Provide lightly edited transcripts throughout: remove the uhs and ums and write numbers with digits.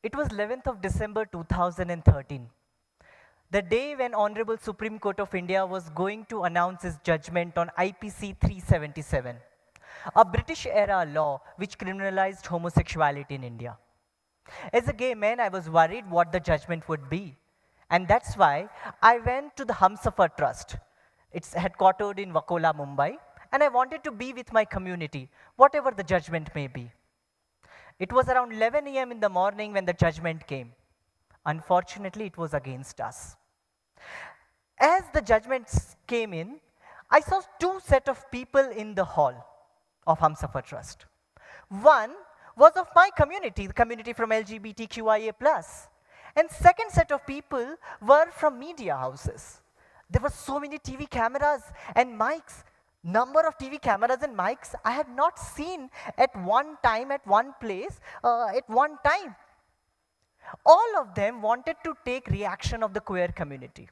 It was 11th of December 2013, the day when Honorable Supreme Court of India was going to announce its judgment on IPC 377, a British-era law which criminalized homosexuality in India. As a gay man, I was worried what the judgment would be. And that's why I went to the Humsafar Trust. It's headquartered in Wakola, Mumbai, and I wanted to be with my community, whatever the judgment may be. It was around 11 a.m. in the morning when the judgment came. Unfortunately, it was against us. As the judgments came in, I saw two set of people in the hall of Humsafar Trust. One was of my community, the community from LGBTQIA+. And second set of people were from media houses. There were so many TV cameras and mics. Number of TV cameras and mics I had not seen at one time, at one place, at one time. All of them wanted to take reaction of the queer community.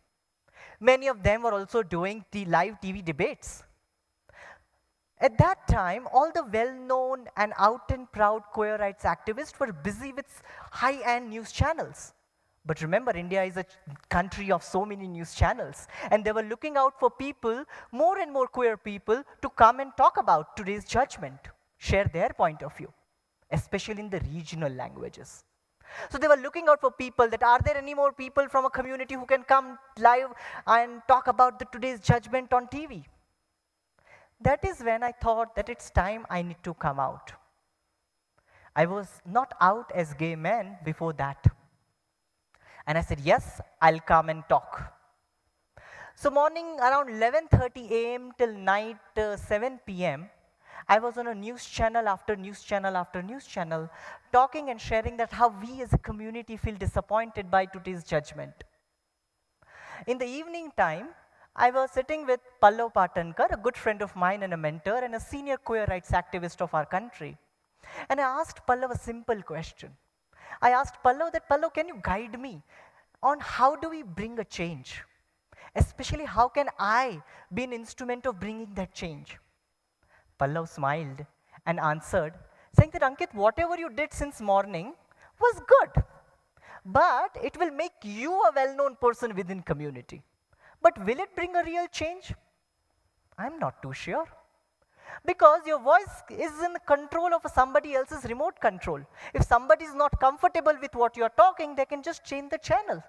Many of them were also doing the live TV debates. At that time, all the well-known and out and proud queer rights activists were busy with high-end news channels. But remember, India is a country of so many news channels, and they were looking out for people, more and more queer people, to come and talk about today's judgment, share their point of view, especially in the regional languages. So they were looking out for people that are there any more people from a community who can come live and talk about today's judgment on TV. That is when I thought that it's time I need to come out. I was not out as gay man before that. And I said, yes, I'll come and talk. So morning around 11:30 a.m. till night 7 p.m., I was on a news channel after news channel after news channel, talking and sharing that how we as a community feel disappointed by today's judgment. In the evening time, I was sitting with Pallav Patankar, a good friend of mine and a mentor and a senior queer rights activist of our country. And I asked Pallav a simple question. I asked Pallav that, Pallav, can you guide me on how do we bring a change? Especially how can I be an instrument of bringing that change? Pallav smiled and answered, saying that, Ankit, whatever you did since morning was good, but it will make you a well-known person within community. But will it bring a real change? I'm not too sure. Because your voice is in control of somebody else's remote control. If somebody is not comfortable with what you're talking, they can just change the channel.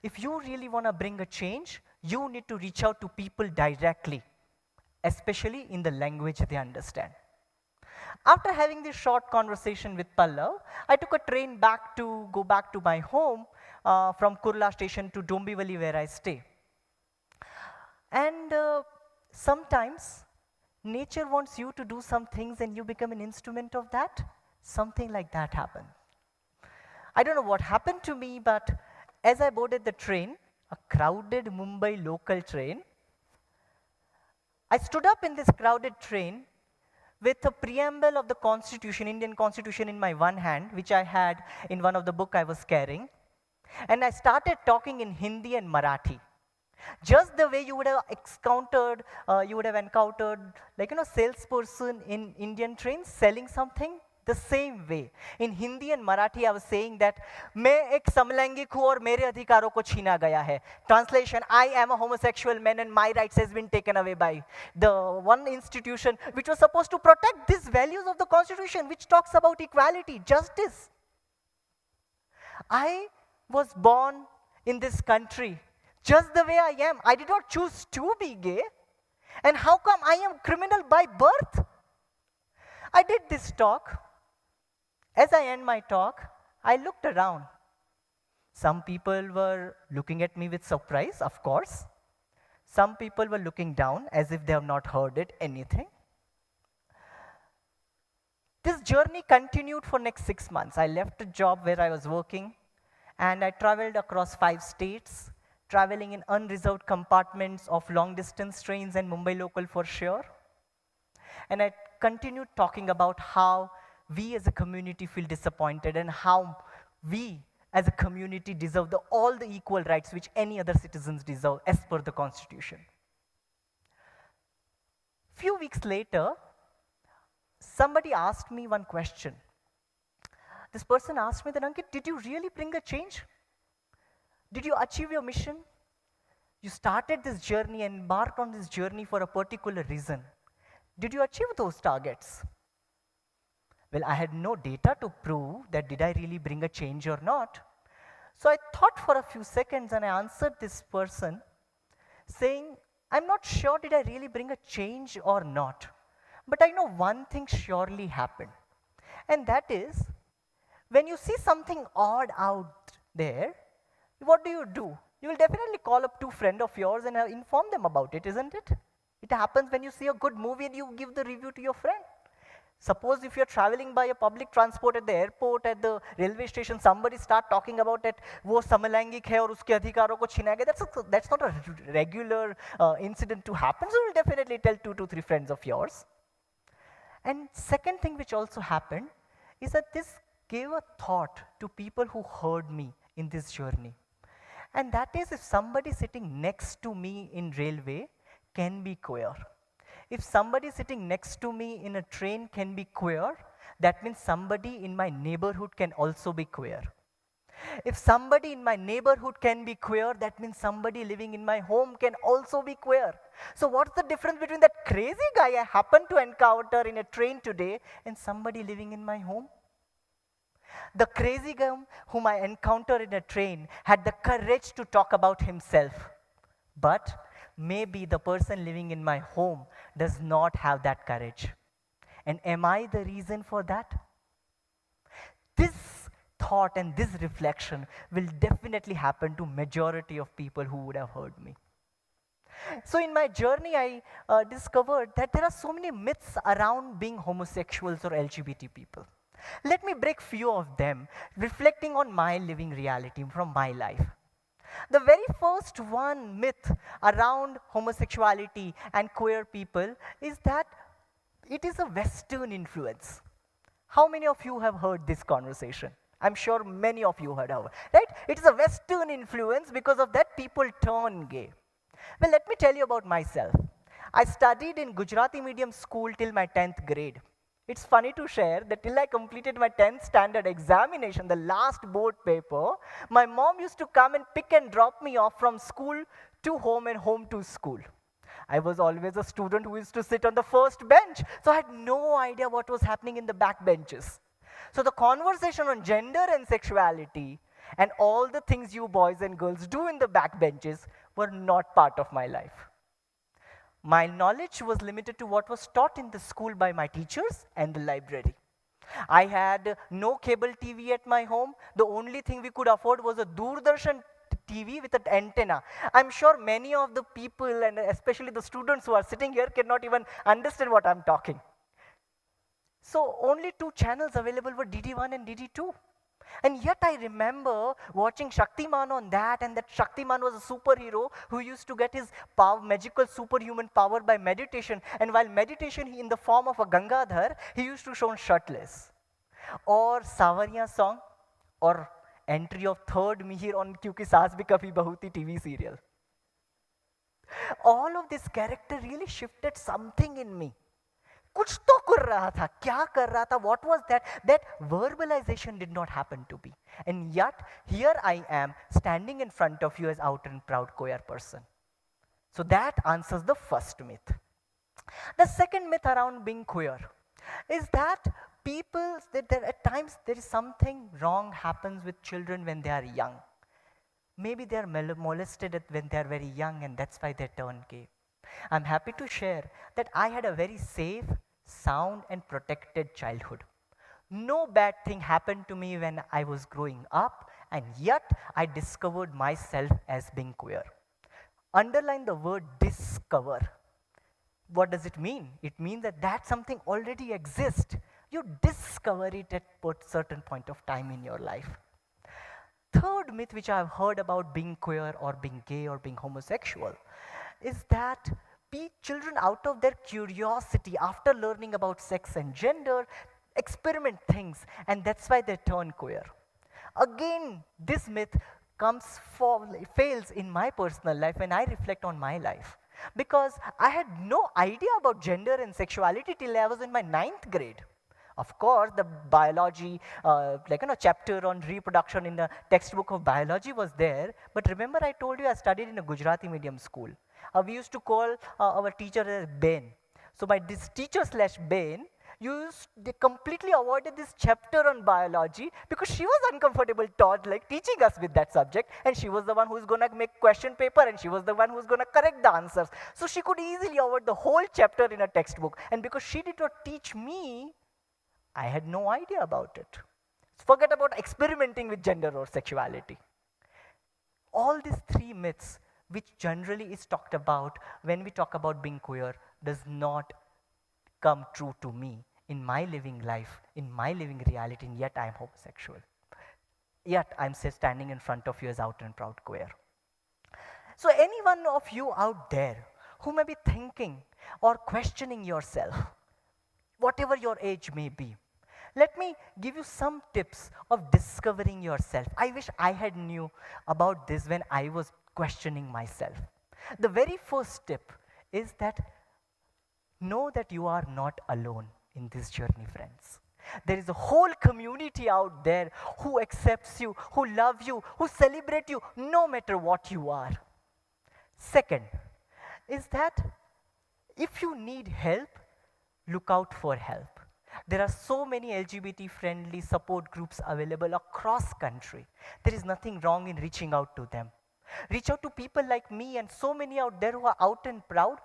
If you really want to bring a change, you need to reach out to people directly, especially in the language they understand. After having this short conversation with Pallav, I took a train go back to my home from Kurla station to Dombivali where I stay. And sometimes nature wants you to do some things and you become an instrument of that. Something like that happened. I don't know what happened to me, but as I boarded the train, a crowded Mumbai local train, I stood up in this crowded train with a preamble of the Constitution, Indian Constitution in my one hand, which I had in one of the book I was carrying. And I started talking in Hindi and Marathi. Just the way you would have encountered, salesperson in Indian trains selling something, the same way. In Hindi and Marathi, I was saying that, मैं एक समलैंगिक हूँ और मेरे अधिकारों को छीना गया है. Translation, I am a homosexual man and my rights has been taken away by the one institution which was supposed to protect these values of the Constitution, which talks about equality, justice. I was born in this country just the way I am. I did not choose to be gay. And how come I am criminal by birth? I did this talk. As I end my talk, I looked around. Some people were looking at me with surprise, of course. Some people were looking down as if they have not heard anything. This journey continued for next 6 months. I left a job where I was working, and I traveled across 5 states, traveling in unreserved compartments of long-distance trains and Mumbai local for sure. And I continued talking about how we as a community feel disappointed and how we as a community deserve all the equal rights which any other citizens deserve as per the Constitution. Few weeks later, somebody asked me one question. This person asked me that, Ankit, did you really bring a change? Did you achieve your mission? You started this journey and embarked on this journey for a particular reason. Did you achieve those targets? Well, I had no data to prove that did I really bring a change or not. So I thought for a few seconds and I answered this person saying, I'm not sure did I really bring a change or not. But I know one thing surely happened. And that is, when you see something odd out there, what do? You will definitely call up two friends of yours and inform them about it, isn't it? It happens when you see a good movie and you give the review to your friend. Suppose if you're traveling by a public transport at the airport, at the railway station, somebody start talking about it, वो समलैंगिक है और उसके अधिकारों को छीना गया. That's not a regular incident to happen. So you'll definitely tell 2 to 3 friends of yours. And second thing which also happened is that this gave a thought to people who heard me in this journey. And that is, if somebody sitting next to me in railway can be queer, if somebody sitting next to me in a train can be queer, that means somebody in my neighborhood can also be queer. If somebody in my neighborhood can be queer, that means somebody living in my home can also be queer. So what's the difference between that crazy guy I happened to encounter in a train today and somebody living in my home? The crazy guy whom I encountered in a train had the courage to talk about himself. But maybe the person living in my home does not have that courage. And am I the reason for that? This thought and this reflection will definitely happen to majority of people who would have heard me. So in my journey, I discovered that there are so many myths around being homosexuals or LGBT people. Let me break few of them, reflecting on my living reality from my life. The very first one myth around homosexuality and queer people is that it is a Western influence. How many of you have heard this conversation? I'm sure many of you heard of it, right? It is a Western influence, because of that people turn gay. Well, let me tell you about myself. I studied in Gujarati medium school till my 10th grade. It's funny to share that till I completed my 10th standard examination, the last board paper, my mom used to come and pick and drop me off from school to home and home to school. I was always a student who used to sit on the first bench, so I had no idea what was happening in the back benches. So the conversation on gender and sexuality and all the things you boys and girls do in the back benches were not part of my life. My knowledge was limited to what was taught in the school by my teachers and the library. I had no cable TV at my home. The only thing we could afford was a Doordarshan TV with an antenna. I'm sure many of the people, and especially the students who are sitting here, cannot even understand what I'm talking. So only 2 channels available were DD1 and DD2. And yet I remember watching Shaktiman on that, and that Shaktiman was a superhero who used to get his magical superhuman power by meditation. And while meditation in the form of a Gangadhar, he used to show shirtless. Or Savariya song, or entry of third Mihir on Kyunki Saas Bhi Kabhi Bahu Thi TV serial. All of this character really shifted something in me. कुछ तो कर रहा था, क्या कर रहा था, what was that? That verbalization did not happen to me. And yet, here I am, standing in front of you as out and proud queer person. So that answers the first myth. The second myth around being queer is that at times there is something wrong happens with children when they are young. Maybe they are molested when they are very young, and that's why they turn gay. I'm happy to share that I had a very safe, sound, and protected childhood. No bad thing happened to me when I was growing up, and yet I discovered myself as being queer. Underline the word discover. What does it mean? It means that something already exists. You discover it at a certain point of time in your life. Third myth which I've heard about being queer or being gay or being homosexual is that children, out of their curiosity, after learning about sex and gender, experiment things, and that's why they turn queer. Again, this myth fails in my personal life when I reflect on my life, because I had no idea about gender and sexuality till I was in my 9th grade. Of course, the biology, chapter on reproduction in the textbook of biology was there. But remember, I told you I studied in a Gujarati medium school. We used to call our teacher as Ben. So my this teacher slash Ben they completely avoided this chapter on biology because she was uncomfortable taught like teaching us with that subject, and she was the one who's going to make question paper, and she was the one who's going to correct the answers. So she could easily avoid the whole chapter in a textbook, and because she did not teach me, I had no idea about it. Forget about experimenting with gender or sexuality. All these three myths, which generally is talked about when we talk about being queer, does not come true to me in my living life, in my living reality, and yet I am homosexual. Yet I'm still standing in front of you as out and proud queer. So any one of you out there who may be thinking or questioning yourself, whatever your age may be, let me give you some tips of discovering yourself. I wish I had knew about this when I was questioning myself. The very first tip is that know that you are not alone in this journey, friends. There is a whole community out there who accepts you, who love you, who celebrate you, no matter what you are. Second is that if you need help, look out for help. There are so many LGBT-friendly support groups available across country. There is nothing wrong in reaching out to them. Reach out to people like me and so many out there who are out and proud.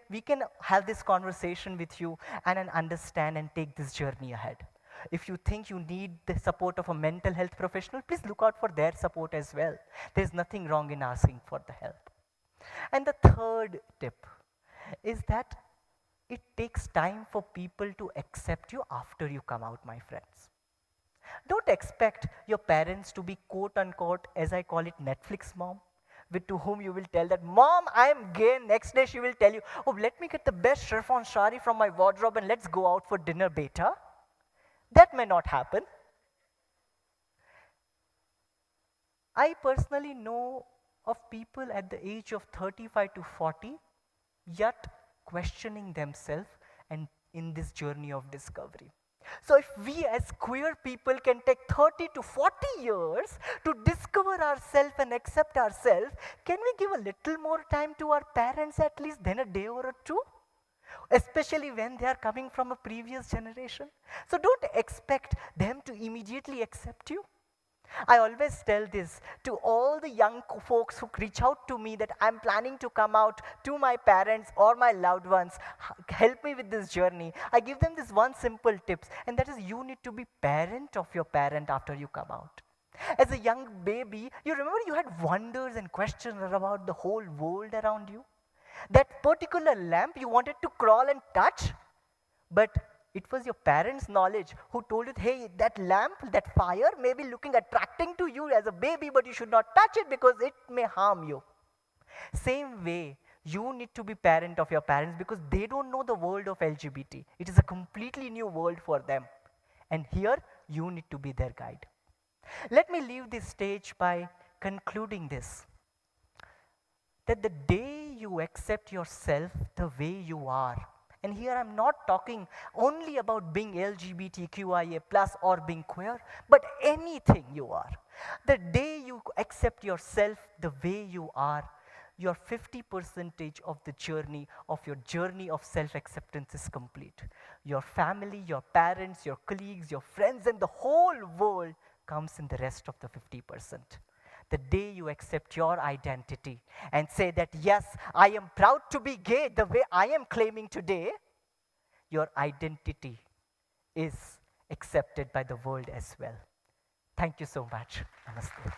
We can have this conversation with you and understand and take this journey ahead. If you think you need the support of a mental health professional, please look out for their support as well. There's nothing wrong in asking for the help. And the third tip is that it takes time for people to accept you after you come out, my friends. Don't expect your parents to be quote unquote, as I call it, Netflix mom, to whom you will tell that, Mom, I am gay. Next day she will tell you, oh, let me get the best chiffon sari from my wardrobe and let's go out for dinner, beta. That may not happen. I personally know of people at the age of 35 to 40, yet questioning themselves and in this journey of discovery. So if we as queer people can take 30 to 40 years to discover ourselves and accept ourselves, can we give a little more time to our parents at least than a day or two? Especially when they are coming from a previous generation. So don't expect them to immediately accept you. I always tell this to all the young folks who reach out to me that I'm planning to come out to my parents or my loved ones. Help me with this journey. I give them this one simple tips, and that is you need to be parent of your parent after you come out. As a young baby, you remember you had wonders and questions about the whole world around you? That particular lamp you wanted to crawl and touch, but it was your parents' knowledge who told you, hey, that lamp, that fire may be looking attracting to you as a baby, but you should not touch it because it may harm you. Same way, you need to be parent of your parents because they don't know the world of LGBT. It is a completely new world for them. And here, you need to be their guide. Let me leave this stage by concluding this. That the day you accept yourself the way you are, and here I'm not talking only about being LGBTQIA+ or being queer, but anything you are. The day you accept yourself the way you are, your 50% of the journey of self-acceptance is complete. Your family, your parents, your colleagues, your friends, and the whole world comes in the rest of the 50%. The day you accept your identity and say that, yes, I am proud to be gay the way I am claiming today, your identity is accepted by the world as well. Thank you so much. Namaste.